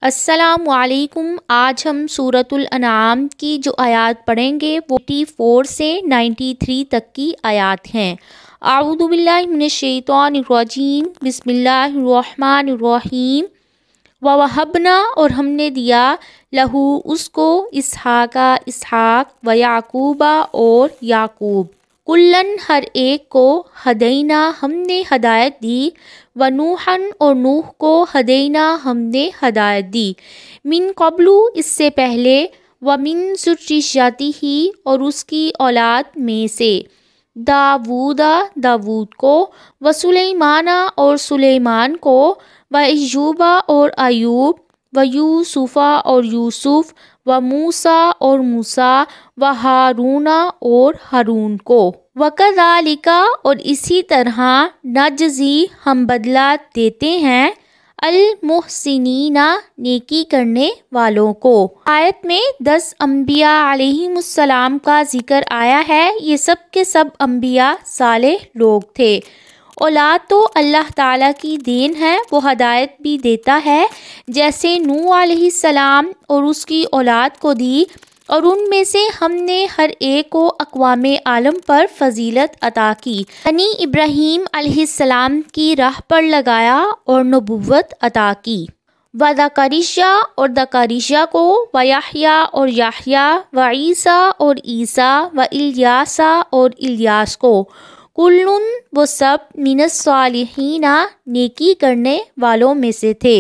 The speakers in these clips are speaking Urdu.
السلام علیکم۔ آج ہم سورۃ الانعام کی جو آیات پڑھیں گے وہ 84 سے 93 تک کی آیات ہیں۔ اعوذ باللہ من الشیطان الرجیم، بسم اللہ الرحمن الرحیم۔ وَوَهَبْنَا اور ہم نے دیا لہو اس کو اسحاق و یعقوب اور یعقوب، کلن ہر ایک کو، ہدینا ہم نے ہدایت دی، ونوحن اور نوح کو ہدینا ہم نے ہدایت دی، من قبل اس سے پہلے، ومن ذریتہ اور اس کی اولاد میں سے، داود کو، وسلیمان اور سلیمان کو، وایوب اور ایوب، ویوسف اور یوسف، وموسیٰ اور موسیٰ، وہارون اور ہارون کو، وکذالک اور اسی طرح، نجزی ہم بدلہ دیتے ہیں، المحسنین نیکی کرنے والوں کو۔ آیت میں 10 انبیاء علیہم السلام کا ذکر آیا ہے۔ یہ سب کے سب انبیاء صالح لوگ تھے۔ اولاد تو اللہ تعالیٰ کی دین ہے، وہ ہدایت بھی دیتا ہے، جیسے نوح علیہ السلام اور اس کی اولاد کو دی، اور ان میں سے ہم نے ہر ایک کو اقوام عالم پر فضیلت عطا کی، یعنی ابراہیم علیہ السلام کی راہ پر لگایا اور نبوت عطا کی۔ وزکریا اور زکریا کو، ویحییٰ اور یحییٰ، وعیسیٰ اور عیسیٰ، والیاس اور الیاس کو، کلن وہ سب، من الصالحین نیکی کرنے والوں میں سے تھے۔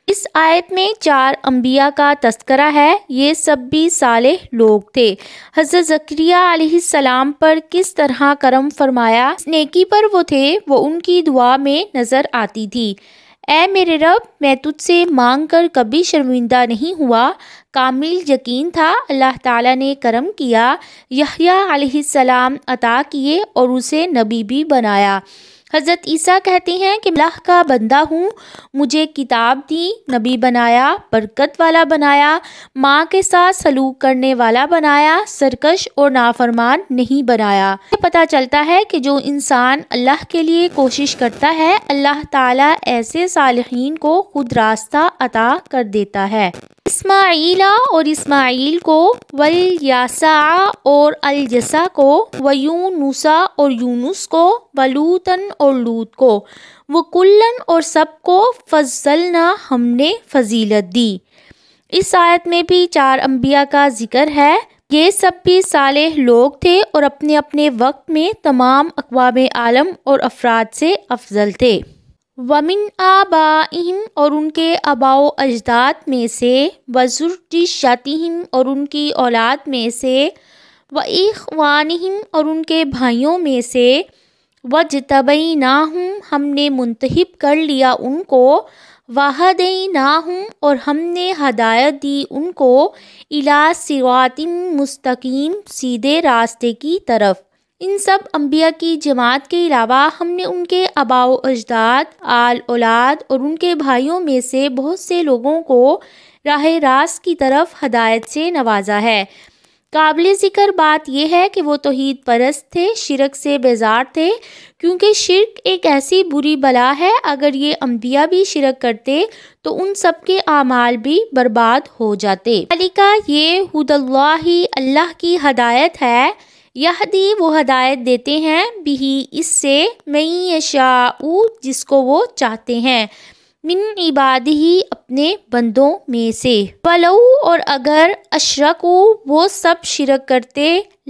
اس آیت میں 4 انبیاء کا تذکرہ ہے، یہ سب بھی صالح لوگ تھے۔ حضرت زکریا علیہ السلام پر کس طرح کرم فرمایا، اس نیکی پر وہ تھے، وہ ان کی دعا میں نظر آتی تھی۔ اے میرے رب، میں تجھ سے مانگ کر کبھی شرمندہ نہیں ہوا۔ کامل یقین تھا، اللہ تعالیٰ نے کرم کیا، یحییٰ علیہ السلام عطا کیے اور اسے نبی بھی بنایا۔ حضرت عیسیٰ کہتے ہیں کہ اللہ کا بندہ ہوں، مجھے کتاب دی، نبی بنایا، برکت والا بنایا، ماں کے ساتھ سلوک کرنے والا بنایا، سرکش اور نافرمان نہیں بنایا۔ یہ پتہ چلتا ہے کہ جو انسان اللہ کے لیے کوشش کرتا ہے، اللہ تعالیٰ ایسے صالحین کو خود راستہ عطا کر دیتا ہے۔ اسماعیل اور اسماعیل کو، والیسع اور الیسع کو، ویونس اور یونس کو، ولوطن اور لوط کو، وکلن اور سب کو، فضلنا ہم نے فضیلت دی۔ اس آیت میں بھی 4 انبیاء کا ذکر ہے۔ یہ سب بھی صالح لوگ تھے اور اپنے اپنے وقت میں تمام اقوام عالم اور افراد سے افضل تھے۔ وَمِنْ آبَائِهِمْ اور ان کے آباء و اجداد میں سے، وَذُرِّيَّتِهِمْ اور ان کی اولاد میں سے، وَإِخْوَانِهِمْ اور ان کے بھائیوں میں سے، وَاجْتَبَيْنَاهُمْ ہم نے منتخب کر لیا ان کو، وَهَدَيْنَاهُمْ اور ہم نے ہدایت دی ان کو، إِلَىٰ صِرَاطٍ مستقیم سیدھے راستے کی طرف۔ ان سب انبیاء کی جماعت کے علاوہ ہم نے ان کے آباء و اجداد، آل اولاد اور ان کے بھائیوں میں سے بہت سے لوگوں کو راہ راست کی طرف ہدایت سے نوازا ہے۔ قابل ذکر بات یہ ہے کہ وہ توحید پرست تھے، شرک سے بیزار تھے، کیونکہ شرک ایک ایسی بری بلا ہے، اگر یہ انبیاء بھی شرک کرتے تو ان سب کے اعمال بھی برباد ہو جاتے۔ یہ ھدی اللہ اللہ کی ہدایت ہے، یہدی وہ ہدایت دیتے ہیں، بہ اس سے، من یشاء جس کو وہ چاہتے ہیں، من عبادہ اپنے بندوں میں سے، ولو اور اگر، اشرکوا وہ سب شرک کرتے،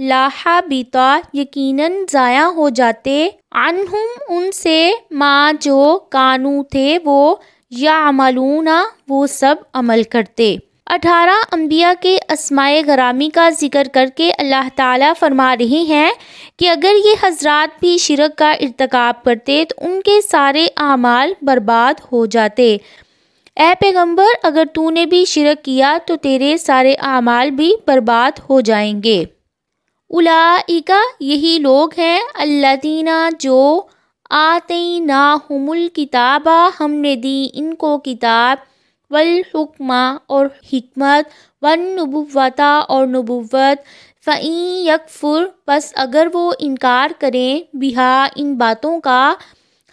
لحبط یقیناً ضائع ہو جاتے، عنہم ان سے، ما جو، کانوا تھے وہ، یعملون وہ سب عمل کرتے۔ 18 انبیاء کے اسماء گرامی کا ذکر کر کے اللہ تعالیٰ فرما رہے ہیں کہ اگر یہ حضرات بھی شرک کا ارتکاب کرتے تو ان کے سارے اعمال برباد ہو جاتے۔ اے پیغمبر، اگر تو نے بھی شرک کیا تو تیرے سارے اعمال بھی برباد ہو جائیں گے۔ اولئک یہی لوگ ہیں، الذین جو، آتیناہم الکتاب ہم نے دی ان کو کتاب، والحکم اور حکمت، والنبوۃ اور نبوت، فَإِن یکفر بس اگر وہ انکار کریں، بہا ان باتوں کا،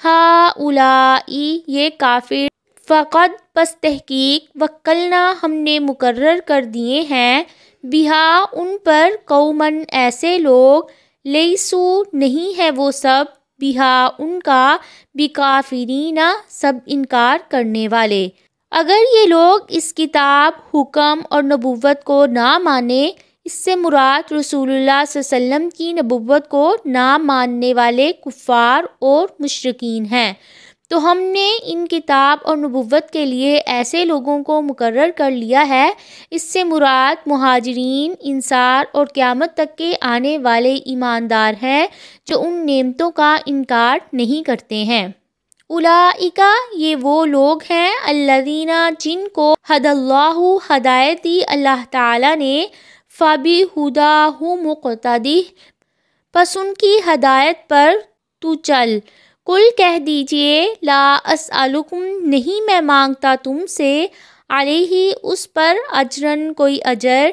ہؤلاء یہ کافر، فقط پس تحقیق وکلنا ہم نے مقرر کر دیے ہیں بہا ان پر قومن ایسے لوگ لیسو نہیں ہے وہ سب بہا ان کا بکافرین سب انکار کرنے والے۔ اگر یہ لوگ اس کتاب حکم اور نبوت کو نہ مانیں، اس سے مراد رسول اللہ صلی اللہ علیہ وسلم کی نبوت کو نہ ماننے والے کفار اور مشرکین ہیں، تو ہم نے ان کتاب اور نبوت کے لیے ایسے لوگوں کو مقرر کر لیا ہے۔ اس سے مراد مہاجرین، انصار اور قیامت تک کے آنے والے ایماندار ہیں جو ان نعمتوں کا انکار نہیں کرتے ہیں۔ اولئک یہ وہ لوگ ہیں الذین جن کو ہدی اللہ ہدایت دی اللہ تعالیٰ نے، فبہداہ مقتدی پس ان کی ہدایت پر تو چل۔ کل کہہ دیجئے لا اسألکم نہیں میں مانگتا تم سے علیہ اس پر اجرن کوئی اجر،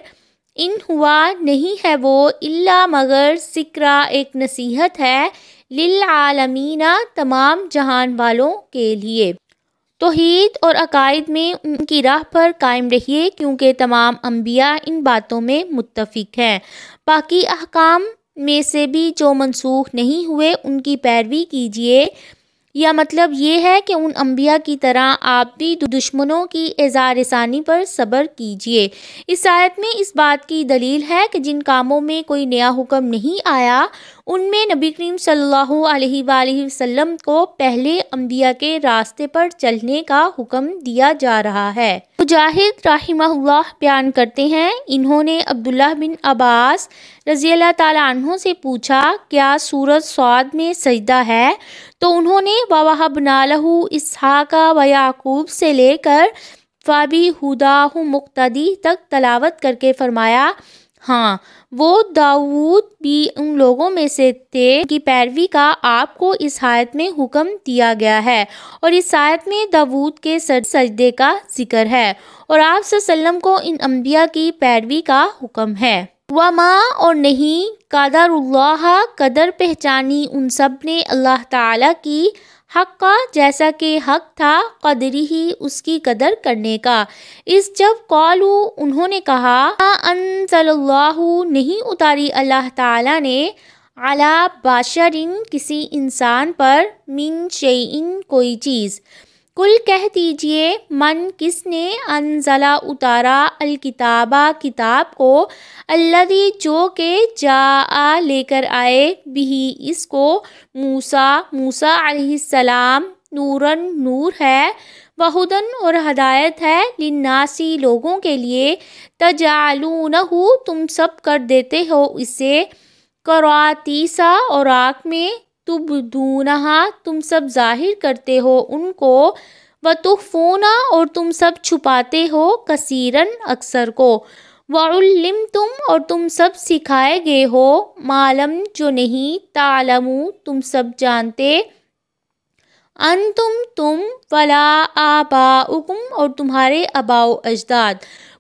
ان ہوا نہیں ہے وہ الا مگر ذکرہ ایک نصیحت ہے للعالمین تمام جہان والوں کے لیے۔ توحید اور عقائد میں ان کی راہ پر قائم رہیے کیونکہ تمام انبیاء ان باتوں میں متفق ہیں۔ باقی احکام میں سے بھی جو منسوخ نہیں ہوئے ان کی پیروی کیجیے، یا مطلب یہ ہے کہ ان انبیاء کی طرح آپ بھی دشمنوں کی ایذا رسانی پر صبر کیجیے۔ اس آیت میں اس بات کی دلیل ہے کہ جن کاموں میں کوئی نیا حکم نہیں آیا ان میں نبی کریم صلی اللہ علیہ وآلہ وسلم کو پہلے انبیاء کے راستے پر چلنے کا حکم دیا جا رہا ہے۔ مجاہد رحمہ اللہ بیان کرتے ہیں، انہوں نے عبداللہ بن عباس رضی اللہ تعالیٰ عنہ سے پوچھا کیا سورۃ صاد میں سجدہ ہے؟ تو انہوں نے وَوَهَبْنَا لَهُ إِسْحَاقَ وَيَعْقُوبَ سے لے کر فَبِهُدَاهُ مُقْتَدِي تک تلاوت کر کے فرمایا ہاں، وہ داؤد بھی ان لوگوں میں سے تھے کی پیروی کا آپ کو اس آیت میں حکم دیا گیا ہے، اور اس آیت میں داؤد کے سجدے کا ذکر ہے، اور آپ صلی اللہ علیہ وسلم کو ان انبیاء کی پیروی کا حکم ہے۔ وما اور نہیں قدر اللہ قدر پہچانی ان سب نے اللہ تعالیٰ کی حق کا جیسا کہ حق تھا قدری ہی اس کی قدر کرنے کا، اس جب قالو انہوں نے کہا ما انزل اللہ نہیں اتاری اللہ تعالیٰ نے علی بشرٍ کسی انسان پر من شیءٍ کوئی چیز۔ کل کہہ دیجئے من کس نے انزلہ اتارا الکتاب کتاب کو الذی جو کہ جاء لے کر آئے بھی اس کو موسیٰ علیہ السلام نوراً نور ہے وہدن اور ہدایت ہے للناسی لوگوں کے لیے تجعلونہ تم سب کر دیتے ہو اسے قراطیسا اوراق میں تبدونہا تم سب ظاہر کرتے ہو ان کو وتخفون اور تم سب چھپاتے ہو کثیراً اکثر کو وعلمتم اور تم سب سکھائے گئے ہو معلم جو نہیں تعلمو تم سب جانتے انتم تم ولا آباؤکم اور تمہارے آباء و اجداد۔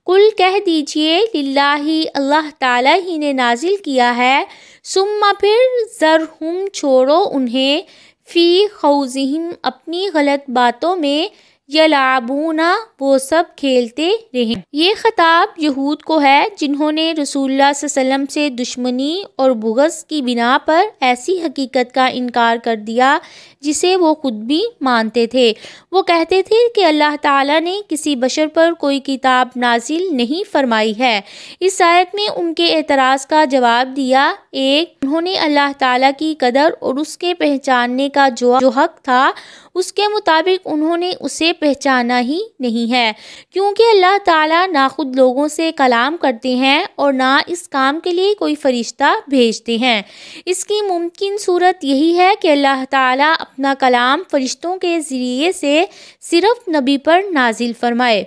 کل کہہ دیجئے للہ اللہ تعالیٰ ہی نے نازل کیا ہے ثم پھر ذرہم چھوڑو انہیں فی خوضہم اپنی غلط باتوں میں یلعبون وہ سب کھیلتے رہیں۔ یہ خطاب یہود کو ہے جنہوں نے رسول اللہ صلی اللہ علیہ وسلم سے دشمنی اور بغض کی بنا پر ایسی حقیقت کا انکار کر دیا جسے وہ خود بھی مانتے تھے۔ وہ کہتے تھے کہ اللہ تعالیٰ نے کسی بشر پر کوئی کتاب نازل نہیں فرمائی ہے۔ اس آیت میں ان کے اعتراض کا جواب دیا، ایک انہوں نے اللہ تعالیٰ کی قدر اور اس کے پہچاننے کا جو حق تھا اس کے مطابق انہوں نے اسے پہچانا ہی نہیں ہے، کیونکہ اللہ تعالیٰ نہ خود لوگوں سے کلام کرتے ہیں اور نہ اس کام کے لیے کوئی فرشتہ بھیجتے ہیں۔ اس کی ممکن صورت یہی ہے کہ اللہ تعالیٰ اپنا کلام فرشتوں کے ذریعے سے صرف نبی پر نازل فرمائے۔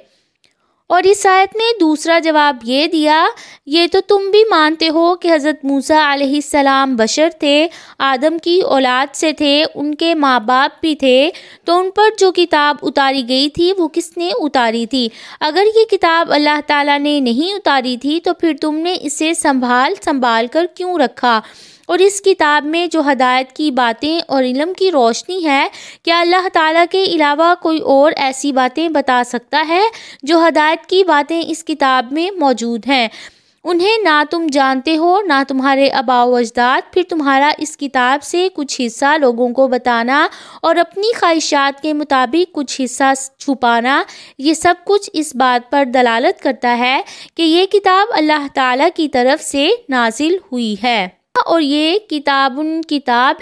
اور اس آیت میں دوسرا جواب یہ دیا، یہ تو تم بھی مانتے ہو کہ حضرت موسیٰ علیہ السلام بشر تھے، آدم کی اولاد سے تھے، ان کے ماں باپ بھی تھے، تو ان پر جو کتاب اتاری گئی تھی وہ کس نے اتاری تھی؟ اگر یہ کتاب اللہ تعالیٰ نے نہیں اتاری تھی تو پھر تم نے اسے سنبھال کر کیوں رکھا؟ اور اس کتاب میں جو ہدایت کی باتیں اور علم کی روشنی ہے، کیا اللہ تعالیٰ کے علاوہ کوئی اور ایسی باتیں بتا سکتا ہے جو ہدایت کی باتیں اس کتاب میں موجود ہیں؟ انہیں نہ تم جانتے ہو نہ تمہارے آباء و اجداد، پھر تمہارا اس کتاب سے کچھ حصہ لوگوں کو بتانا اور اپنی خواہشات کے مطابق کچھ حصہ چھپانا، یہ سب کچھ اس بات پر دلالت کرتا ہے کہ یہ کتاب اللہ تعالیٰ کی طرف سے نازل ہوئی ہے، اور یہ کتاب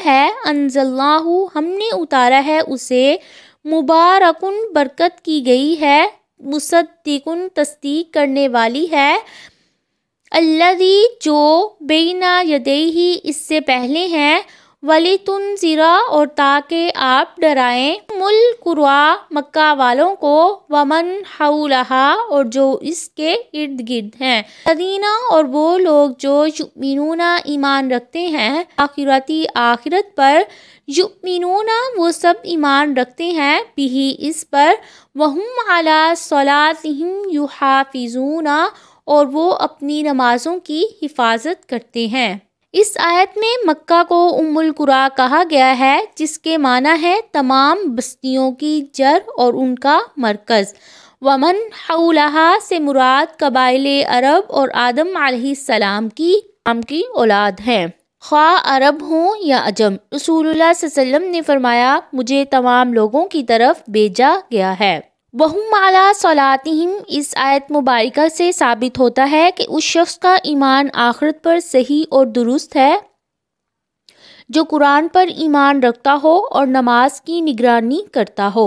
ہے انزلناہ، ہم نے اتارا ہے اسے، مبارکن برکت کی گئی ہے، مصدقن تصدیق کرنے والی ہے، الذی جو بین یدیہ اس سے پہلے ہیں، وَلِتُنذِرَ اور تاکہ آپ ڈرائیں القریٰ مکہ والوں کو، ومن حولہا اور جو اس کے ارد گرد ہیں، الذین اور وہ لوگ جو یؤمنون ایمان رکھتے ہیں، آخرتی آخرت پر، یؤمنون وہ سب ایمان رکھتے ہیں، بہ اس پر، وہم علی صلاتہم یحافظون اور وہ اپنی نمازوں کی حفاظت کرتے ہیں۔ اس آیت میں مکہ کو ام القریٰ کہا گیا ہے، جس کے معنی ہے تمام بستیوں کی جڑ اور ان کا مرکز۔ ومن حولہا سے مراد قبائل عرب اور آدم علیہ السلام کی اولاد ہیں، خواہ عرب ہوں یا عجم۔ رسول اللہ صلی اللہ علیہ وسلم نے فرمایا، مجھے تمام لوگوں کی طرف بھیجا گیا ہے۔ وَهُمْ عَلَىٰ صَلَاتِهِمْ اس آیت مبارکہ سے ثابت ہوتا ہے کہ اس شخص کا ایمان آخرت پر صحیح اور درست ہے جو قرآن پر ایمان رکھتا ہو اور نماز کی نگرانی کرتا ہو۔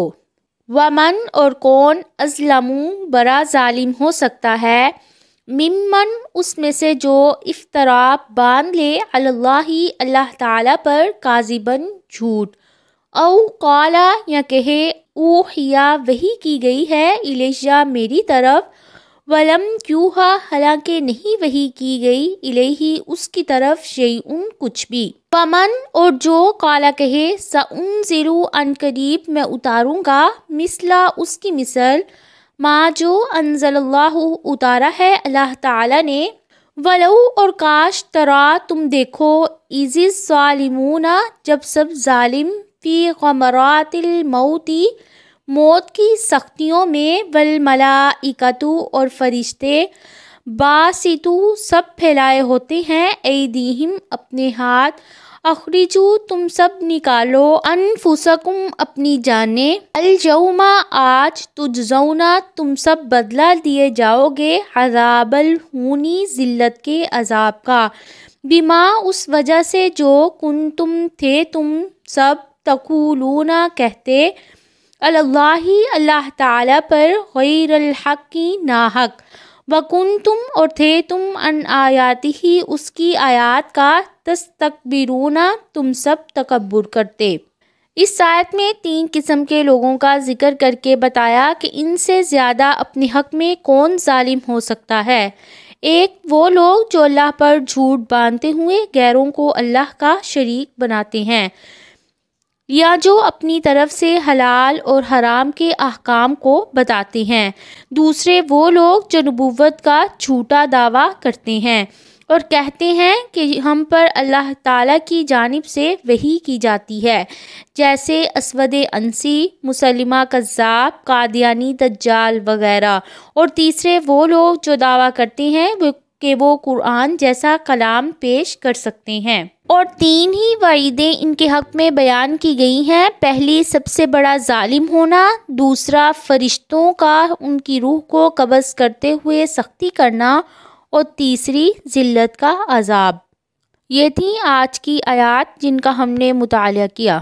وَمَنْ اور کون أَظْلَمُ بڑا ظالم ہو سکتا ہے، ممن اس میں سے جو افترا باندھ لے علی اللہ اللہ تعالیٰ پر کاذباً جھوٹ، او قالا یا کہے اوحیا وحی کی گئی ہے الیہ میری طرف، ولم یوحا حالانکہ نہیں وحی کی گئی الیہ اس کی طرف شیئن کچھ بھی۔ ومن اور جو قالا کہے سأنزل ان قریب میں اتاروں گا، مثلا اس کی مثل، ما جو انزل اللہ اتارا ہے اللہ تعالی نے، ولو اور کاش ترا تم دیکھو اذ الظالمون جب سب ظالم فی غمرات الموت موت کی سختیوں میں، والملائکۃ اور فرشتے، باسطو سب پھیلائے ہوتے ہیں، ایدیہم اپنے ہاتھ، اخرجو تم سب نکالو، انفسکم اپنی جانیں، الجوم آج، تجزون تم سب بدلہ دیے جاؤ گے، عذاب الہونی ذلت کے عذاب کا، بما اس وجہ سے جو کنتم تھے تم سب، تقولون کہتے، اللہ اللہ تعالیٰ پر، غیر الحق ناحق، وکنتم اور تھے تم ان آیاتہ اس کی آیات کا، تستکبرون تم سب تکبر کرتے۔ اس آیت میں 3 قسم کے لوگوں کا ذکر کر کے بتایا کہ ان سے زیادہ اپنے حق میں کون ظالم ہو سکتا ہے۔ ایک وہ لوگ جو اللہ پر جھوٹ باندھتے ہوئے غیروں کو اللہ کا شریک بناتے ہیں، یا جو اپنی طرف سے حلال اور حرام کے احکام کو بتاتے ہیں۔ دوسرے وہ لوگ جو نبوت کا جھوٹا دعویٰ کرتے ہیں اور کہتے ہیں کہ ہم پر اللہ تعالیٰ کی جانب سے وحی کی جاتی ہے، جیسے اسود عنسی، مسلمہ کذاب، قادیانی دجال وغیرہ۔ اور تیسرے وہ لوگ جو دعویٰ کرتے ہیں کہ وہ قرآن جیسا کلام پیش کر سکتے ہیں۔ اور 3 ہی وعیدیں ان کے حق میں بیان کی گئی ہیں، پہلی سب سے بڑا ظالم ہونا، دوسرا فرشتوں کا ان کی روح کو قبض کرتے ہوئے سختی کرنا، اور تیسری ذلت کا عذاب۔ یہ تھیں آج کی آیات جن کا ہم نے مطالعہ کیا۔